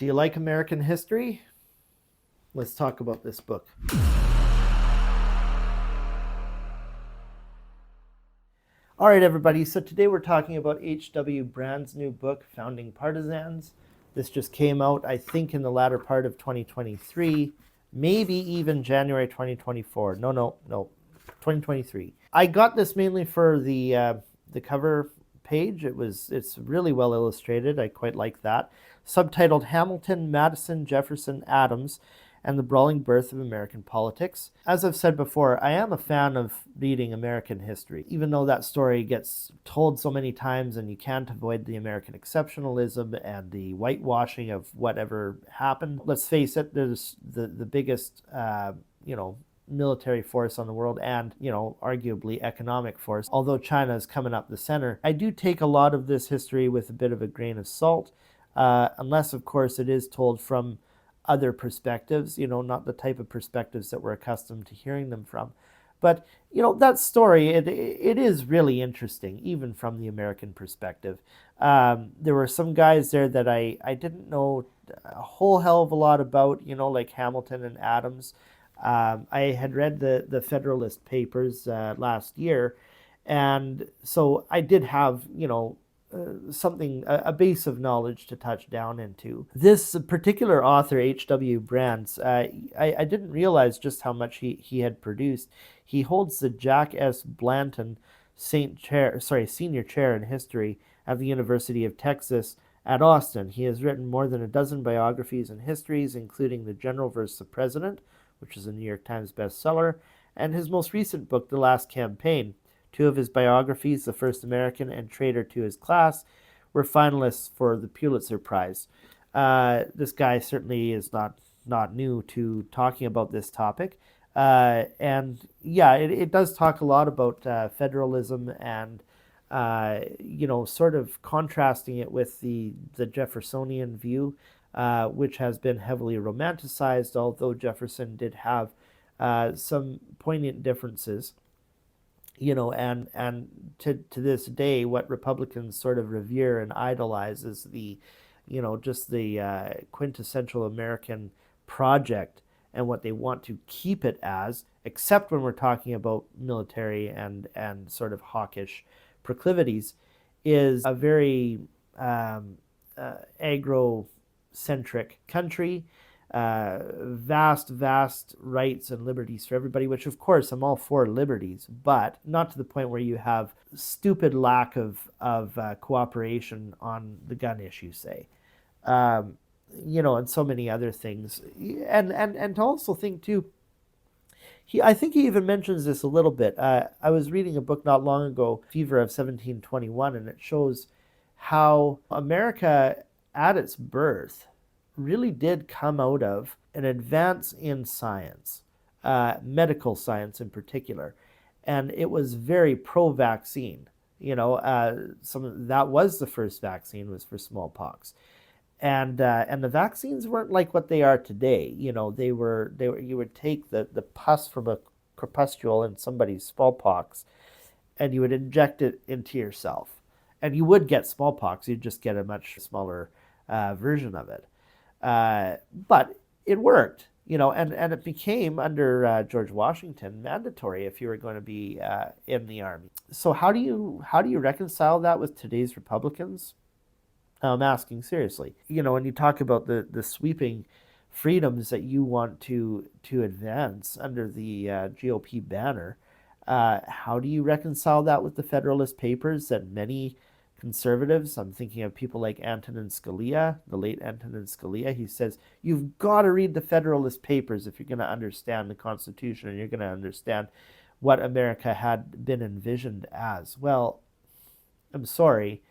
Do you like American history? Let's talk about this book. All right, everybody. So today we're talking about H.W. Brand's new book, Founding Partisans. This just came out, I think, in the latter part of 2023, maybe even January 2024. No, 2023. I got this mainly for the cover page. It's really well illustrated. I quite like that. Subtitled Hamilton, Madison, Jefferson, Adams, and the Brawling Birth of American Politics. As I've said before, I am a fan of reading American history, even though that story gets told so many times and you can't avoid the American exceptionalism and the whitewashing of whatever happened. Let's face it, there's the biggest, military force on the world and, arguably economic force. Although China is coming up the center, I do take a lot of this history with a bit of a grain of salt, unless, of course, it is told from other perspectives, not the type of perspectives that we're accustomed to hearing them from. But, that story, it is really interesting, even from the American perspective. There were some guys there that I didn't know a whole hell of a lot about, like Hamilton and Adams. I had read the Federalist Papers last year, and so I did have, a base of knowledge to touch down into. This particular author, H.W. Brands, I didn't realize just how much he had produced. He holds the Jack S. Blanton Senior Chair in History at the University of Texas at Austin. He has written more than a dozen biographies and histories, including The General versus the President, which is a New York Times bestseller, and his most recent book, The Last Campaign. Two of his biographies, The First American and Traitor to His Class, were finalists for the Pulitzer Prize. This guy certainly is not new to talking about this topic. It does talk a lot about federalism and, sort of contrasting it with the Jeffersonian view, which has been heavily romanticized, although Jefferson did have some poignant differences. And to this day, what Republicans sort of revere and idolize is the quintessential American project and what they want to keep it as, except when we're talking about military and sort of hawkish proclivities, is a very agro-centric country. Vast rights and liberties for everybody, which of course I'm all for liberties, but not to the point where you have stupid lack of cooperation on the gun issue, say, and so many other things. And to also think too, I think he even mentions this a little bit. I was reading a book not long ago, Fever of 1721, and it shows how America at its birth really did come out of an advance in science, medical science in particular, and it was very pro-vaccine. That was the first vaccine was for smallpox, and the vaccines weren't like what they are today. They were you would take the pus from a corpuscle in somebody's smallpox, and you would inject it into yourself, and you would get smallpox. You'd just get a much smaller version of it. But it worked, and it became under George Washington mandatory if you were going to be in the army. So how do you reconcile that with today's Republicans? I'm asking seriously. When you talk about the sweeping freedoms that you want to advance under the GOP banner, how do you reconcile that with the Federalist Papers that many conservatives, I'm thinking of people like Antonin Scalia, the late Antonin Scalia, he says, you've got to read the Federalist Papers if you're going to understand the Constitution and you're going to understand what America had been envisioned as. Well, I'm sorry,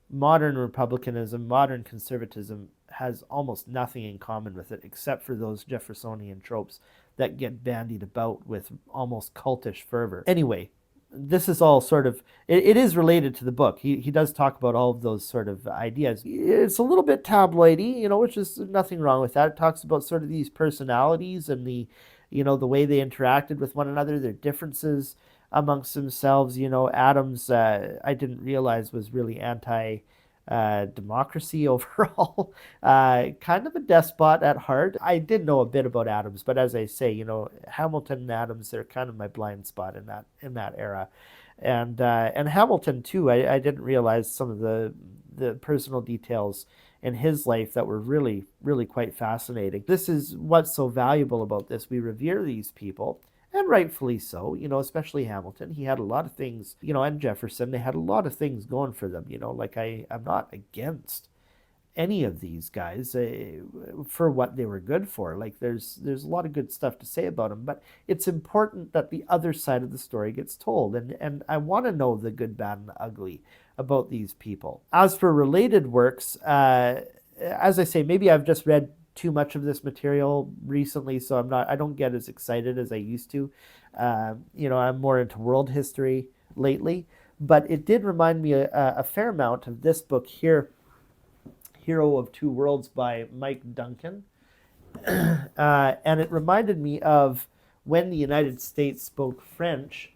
modern republicanism, modern conservatism has almost nothing in common with it except for those Jeffersonian tropes that get bandied about with almost cultish fervor. Anyway, this is all sort of, it is related to the book. He does talk about all of those sort of ideas. It's a little bit tabloidy, which is nothing wrong with that. It talks about sort of these personalities and the way they interacted with one another, their differences amongst themselves. Adams, I didn't realize was really anti democracy overall. Kind of a despot at heart. I did know a bit about Adams, but as I say, Hamilton and Adams, they're kind of my blind spot in that era. And Hamilton too. I didn't realize some of the personal details in his life that were really, really quite fascinating. This is what's so valuable about this. We revere these people, and rightfully so, especially Hamilton. He had a lot of things, and Jefferson, they had a lot of things going for them, like I'm not against any of these guys for what they were good for. Like there's a lot of good stuff to say about them, but it's important that the other side of the story gets told, and I want to know the good, bad, and the ugly about these people. As for related works, as I say, maybe I've just read too much of this material recently, so I don't get as excited as I used to. I'm more into world history lately, but it did remind me a fair amount of this book here, Hero of Two Worlds by Mike Duncan. And it reminded me of When the United States Spoke French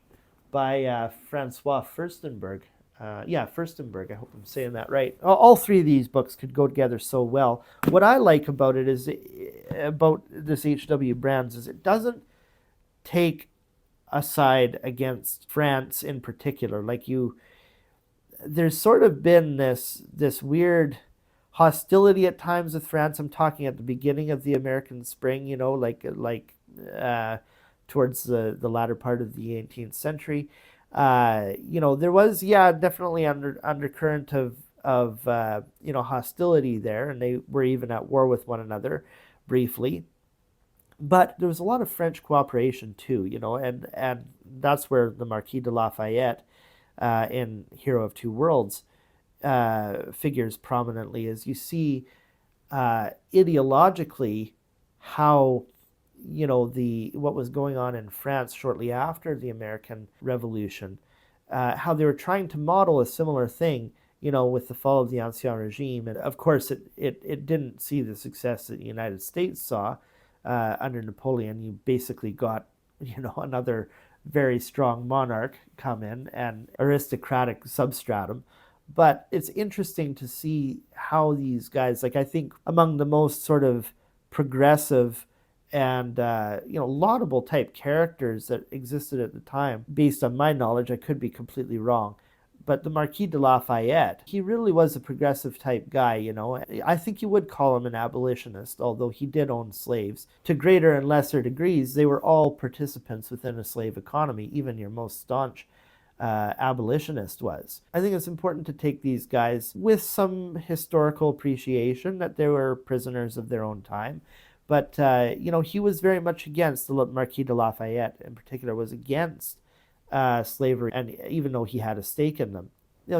by Francois Furstenberg. Furstenberg, I hope I'm saying that right. All three of these books could go together so well. What I like about it is, about this H.W. Brands, is it doesn't take a side against France in particular. There's sort of been this weird hostility at times with France. I'm talking at the beginning of the American Spring, towards the latter part of the 18th century. There was, definitely undercurrent of hostility there, and they were even at war with one another briefly. But there was a lot of French cooperation too, and that's where the Marquis de Lafayette in Hero of Two Worlds figures prominently, as you see ideologically how what was going on in France shortly after the American Revolution, how they were trying to model a similar thing, with the fall of the Ancien Regime. And of course, it didn't see the success that the United States saw under Napoleon. You basically got, another very strong monarch come in and aristocratic substratum. But it's interesting to see how these guys, I think among the most sort of progressive and laudable type characters that existed at the time, based on my knowledge, I could be completely wrong, but the Marquis de Lafayette, he really was a progressive type guy. I think you would call him an abolitionist, although he did own slaves. To greater and lesser degrees, they were all participants within a slave economy. Even your most staunch abolitionist was. I think it's important to take these guys with some historical appreciation that they were prisoners of their own time. But, he was very much against, the Marquis de Lafayette in particular was against slavery, and even though he had a stake in them.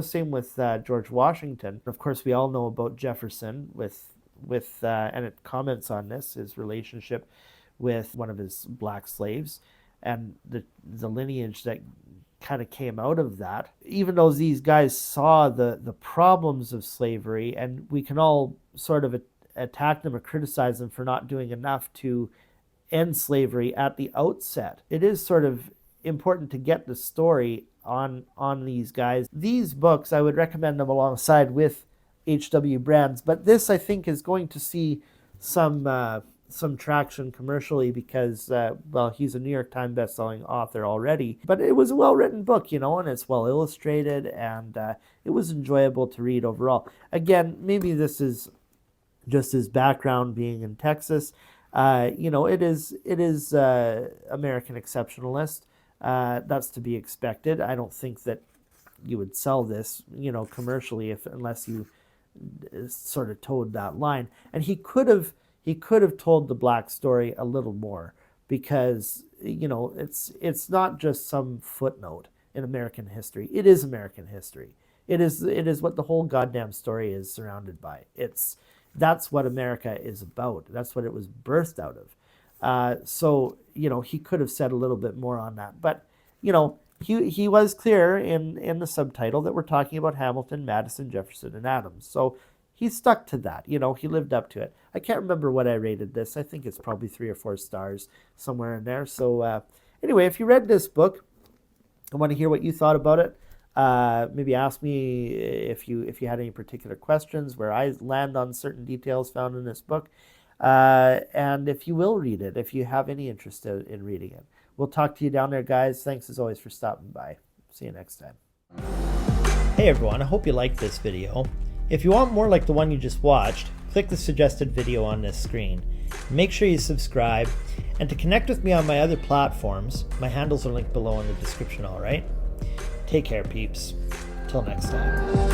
Same with George Washington. Of course, we all know about Jefferson with and it comments on this, his relationship with one of his black slaves and the lineage that kind of came out of that. Even though these guys saw the problems of slavery, and we can all sort of attack them or criticize them for not doing enough to end slavery at the outset, it is sort of important to get the story on these guys. These books, I would recommend them alongside with H.W. Brands, but this I think is going to see some traction commercially because, he's a New York Times bestselling author already, but it was a well-written book, and it's well illustrated, and it was enjoyable to read overall. Again, maybe this is just his background being in Texas. It is American exceptionalist. That's to be expected. I don't think that you would sell this, commercially unless you sort of towed that line. And he could have told the black story a little more, because it's not just some footnote in American history. It is American history. It is what the whole goddamn story is surrounded by. That's what America is about. That's what it was birthed out of. So he could have said a little bit more on that. But, he was clear in the subtitle that we're talking about Hamilton, Madison, Jefferson, and Adams. So he stuck to that. He lived up to it. I can't remember what I rated this. I think it's probably 3 or 4 stars, somewhere in there. So anyway, if you read this book, I want to hear what you thought about it. Maybe ask me if you had any particular questions, where I land on certain details found in this book, and if you will read it, if you have any interest in reading it. We'll talk to you down there, guys. Thanks as always for stopping by. See you next time. Hey everyone, I hope you liked this video. If you want more like the one you just watched, click the suggested video on this screen. Make sure you subscribe, and to connect with me on my other platforms, my handles are linked below in the description, alright? Take care, peeps. Till next time.